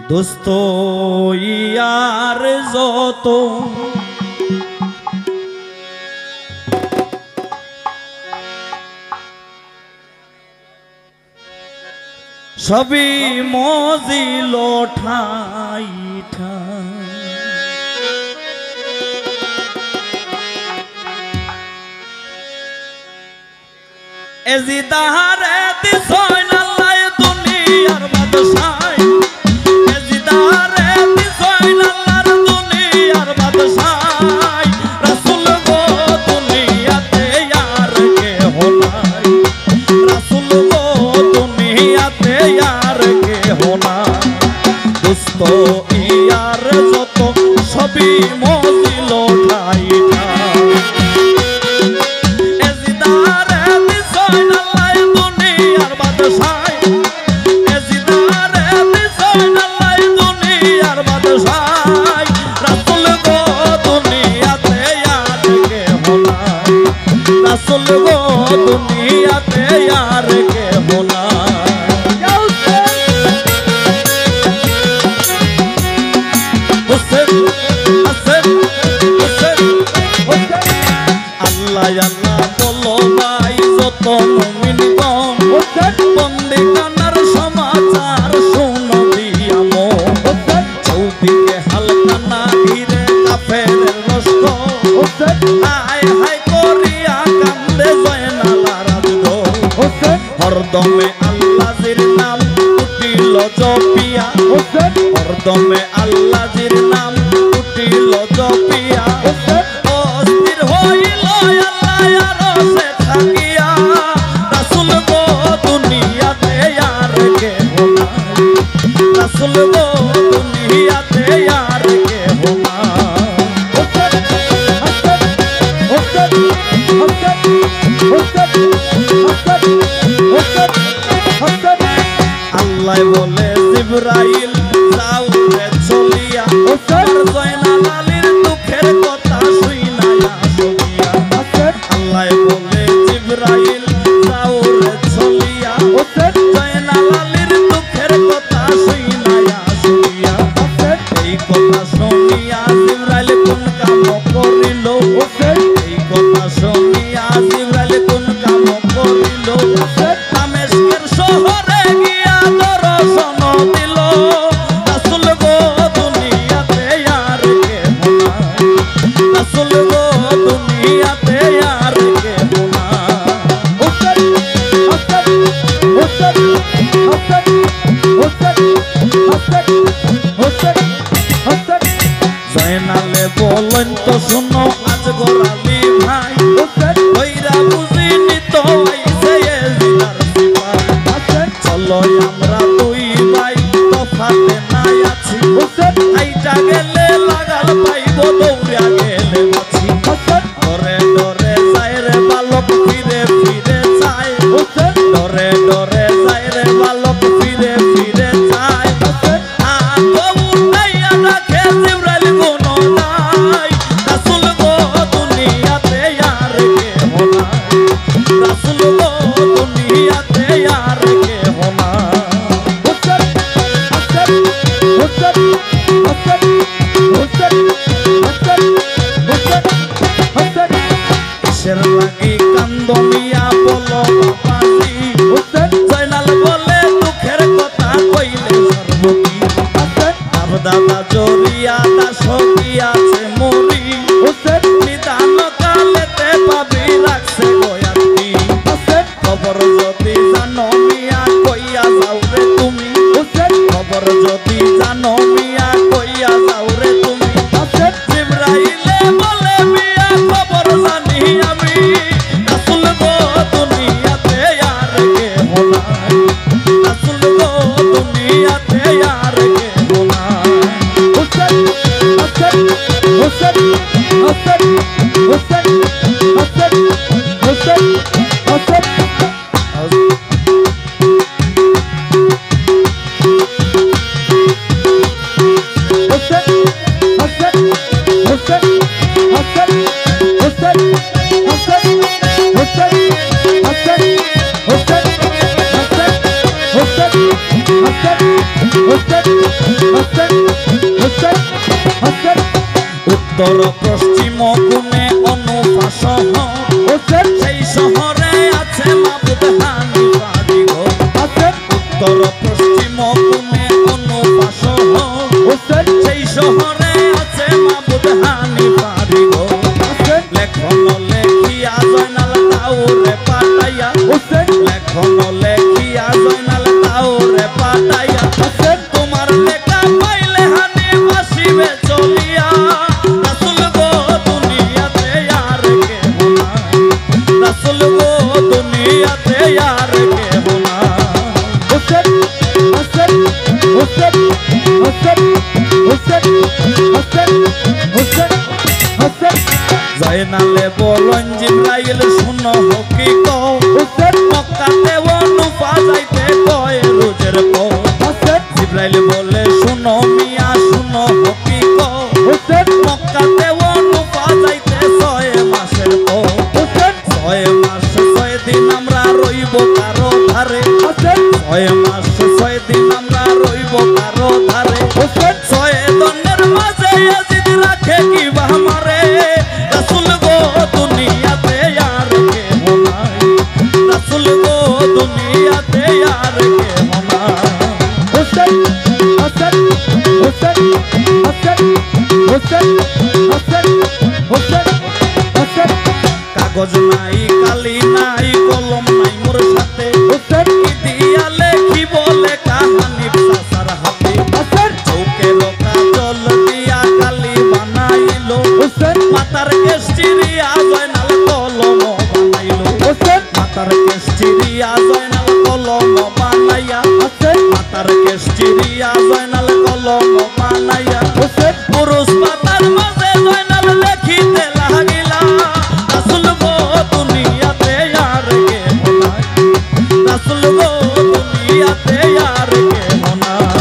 দোস্ত ইয়ার যত সবই মজিল ঠাই ঠাই এজিদারে দিছয় নাল্লাই দুনিয়ার বাদশাহ এজিদারে দিছয় নাল্লার দুনিয়ার বাদশাহ রাসূল গো দুনিয়াতে আর কেহ নাই রাসূল গো দুনিয়াতে আর কেহ নাই দোস্ত ইয়ার যত সবই মজিল ঠাই ঠাই রাসূল গো দুনিয়াতে আর কেহ নাই হোসেন হোসেন হোসেন আল্লাহ আল্লাহ বলো ভাই যত মুমিনগণ বন্দে কানার সমাচার শুনবি আমো চৌদিকে হালকানা ঘিরে কাফেরের লস্কর হায় হায় করিয়া কান্দে জয়নালার রাজগোল হরদমে আল্লাহর নাম উঠিল জপিয়া হরদমে আল্লাহর নাম উঠিল জপিয়া অস্থির হইল আল্লাহ আরশে থাকিয়া রাসূল গো দুনিয়াতে আর কেহ নাই রাসূল গো দুনিয়াতে আর কেহ আল্লাহ বলে জিবরাইল যাও রে চলিয়া জয়নাল আলীর দুঃখের কথা শুনায়া শুনিয়া আল্লাহ বলে জিবরাইল যাও রে চলিয়া জয়নাল আলীর দুঃখের কথা শুনায়া শুনিয়া এই কথা শুনিয়া জিবরাইল কোন কাম করিল এই কথা শুনিয়া জিবরাইল কোন কাম করিল দামেস্কের শহরে গিয়া দর্শন দিল রাসূল গো দুনিয়াতে আর কেহ নাই রাসূল গো দুনিয়াতে আর কেহ জয়নালে বলেন তো শুনো আজ গোরালি ভাই কইরা বুঝিনি তো আইছে এজিদার সিপাই চলো আমরা দুই ভাই তফাতে নাই আছি আইটা গেলে লাগাল পাইব দৌড়া গেলে বাঁচি ডরে ডরে যায় রে বালক ফিরে ফিরে যায় ডরে ডরে যায় রে বালক ফিরে ফিরে যায় রাসূল গো দুনিয়াতে আর কেহ নাই রাসূল গো দুনিয়াতে আর কেহ কিসের লাগি কান্দমিয়া বলো বাবাজি জয়নাল বলে দুঃখের কথা কইলে সর্বকি দাদা জরিয়া দাস গিয়াছে মরি নিদান কালেতে পাবি রাখছে গয়াতি খবর যদি জানো মিয়া কইয়া যাও রে তুমি খবর যদি জানো মিয়া কইয়া যাও রে তুমি জিবরাইলে বলে মিয়া খবর জানি আমি রাসূল গো দুনিয়াতে আর কেহ নাই রাসূল গো দুনিয়াতে আর কেহ নাই উত্তর পশ্চিম কোণে অনুপাস সেই শহরে আছে মাবুদ হানিফারি ঘর। উত্তর পশ্চিম কোণে অনুপাস সেই শহরে আছে মাবুদ হানিফারি ঘর। লেখন লেখিয়া জয়নাল তাওরে পাঠাইয়া, লেখন লেখিয়া জয়নাল তাওরে পাঠাইয়া, তোমার লেখা পাইলে হানিফ আসিবে চলিয়া। রাসূল গো দুনিয়াতে আর কেহ নাই, রাসূল গো দুনিয়াতে আর কেহ নাই। জয়নালে বলেন জিবরাইল শুনো হকিকত, মক্কাতে অনুপা যাইতে কয় রোজের পথ। জিবরাইল বলে শুনো মিয়া শুনো হকিকত, মক্কাতে অনুপা যাইতে 6 মাসের পথ। 6 মাস 6 দিন আমরা রইব কারো ধারে, 6 মাস 6 দিন আমরা রইব কারো ধারে। 6 দণ্ডের মাঝে ইয়াজিদ রাখে কি বাহামারে। রাসূল গো দুনিয়াতে আর কেহ নাই, রাসূল গো দুনিয়াতে আর কেহ নাই। কাগজ নাই কালি নাই কলম নাই মোর সাথে, দিয়া লেখিব লেখা হানিফ চাচার হাতে। চৌকের কাজল দিয়া কালি বানাইল, মাতার কেষ্টিরিয়া জয়নাল কলম বানাইল। মাতার কেষ্টিরিয়া জয়নাল কলম বানাইয়া, মাতার কেষ্টিরিয়া জয়নাল কলম বানাইয়া। পুরুষ পাতার মাঝে জয়নাল লেখিতে লাগিলা। রাসূল গো দুনিয়াতে আর কেহ নাই, রাসূল গো দুনিয়াতে আর কেহ নাই।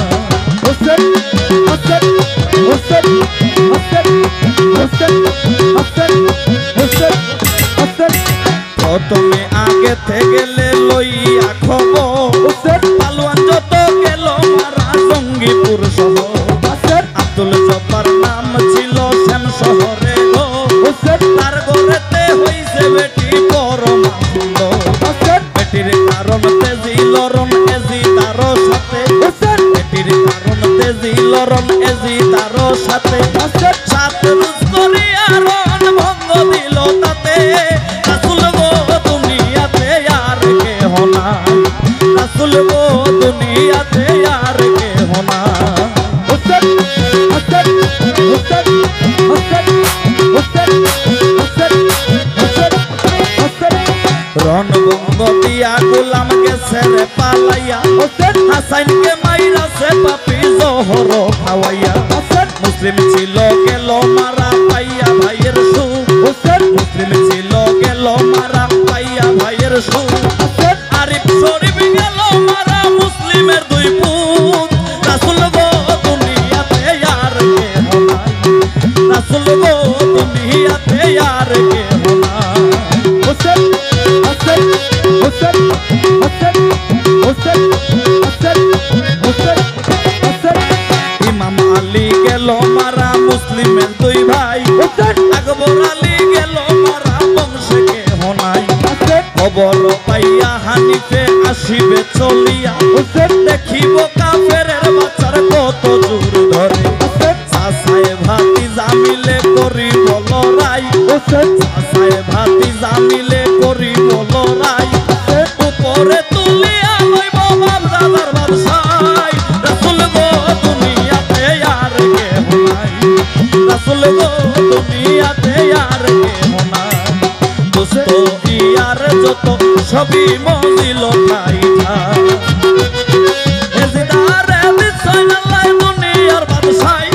প্রথমে আগে থেকে লইয়া খবর, পালোয়ান যত গেল মারা জঙ্গিপুর শহর। আব্দুল জব্বার নাম ছিল শ্যাম শহরে গো, তার ঘরেতে হইছে বেটি পরমা সুন্দর। বেটির কারণ তেজি লরণ এজি তারও সাথে, বেটির কারণ তেজি লরণ এজি তারও সাথে। 7 রোজ করিয়া রণ ভঙ্গ দিল তাতে। রাসূল গো দুনিয়াতে আর কেহ নাই, রাসূল গো দুনিয়াতে আর কেহ নাই। রণভঙ্গ দিয়া গোলাম গেছে রে পালাইয়া, হাসাইনকে মাইরা সে পাপি জহর খাওয়াইয়া। মুসলিম ছিল গেল মারা পাইয়া ভাইয়ের সুখ, মুসলিম ছিল গেল মারা পাইয়া ভাইয়ের সুখ। আরিফ শরীফ গেল মারা মুসলিমের 2 পুত। রাসূল গো দুনিয়াতে আর কেহ নাই, রাসূল গো দুনিয়াতে আর কেহ নাই। ইমাম আলী গেল মারা মুসলিমের 2 ভাই, আকবর আলী গেল মারা বংশে কেহ নাই। খবর পাইয়া হানিফে আসিবে চলিয়া, দেখিব কাফেরের বাচ্চার কত জোর ধরে। চাচায় ভাতিজা মিলে করিব লড়াই, চাচায় ভাতিজা মিলে করিব লড়াই। উপরে তুলিয়া লইব বাপ দাদার বাদশাই। রাসূল গো দুনিয়াতে আর কেহ নাই, রাসূল গো দুনিয়াতে আর কেহ নাই। দোস্ত ইয়ার যত সবই মজিল খাইতা, এজিদারে বিছয়নাল্লাহ দুনিয়ার বাদশাই,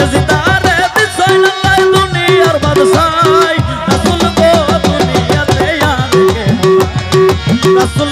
এজিদারে বিছয়নাল্লাহ দুনিয়ার বাদশাই। রাসূল গো দুনিয়াতে আর কেহ নাই, রাসূল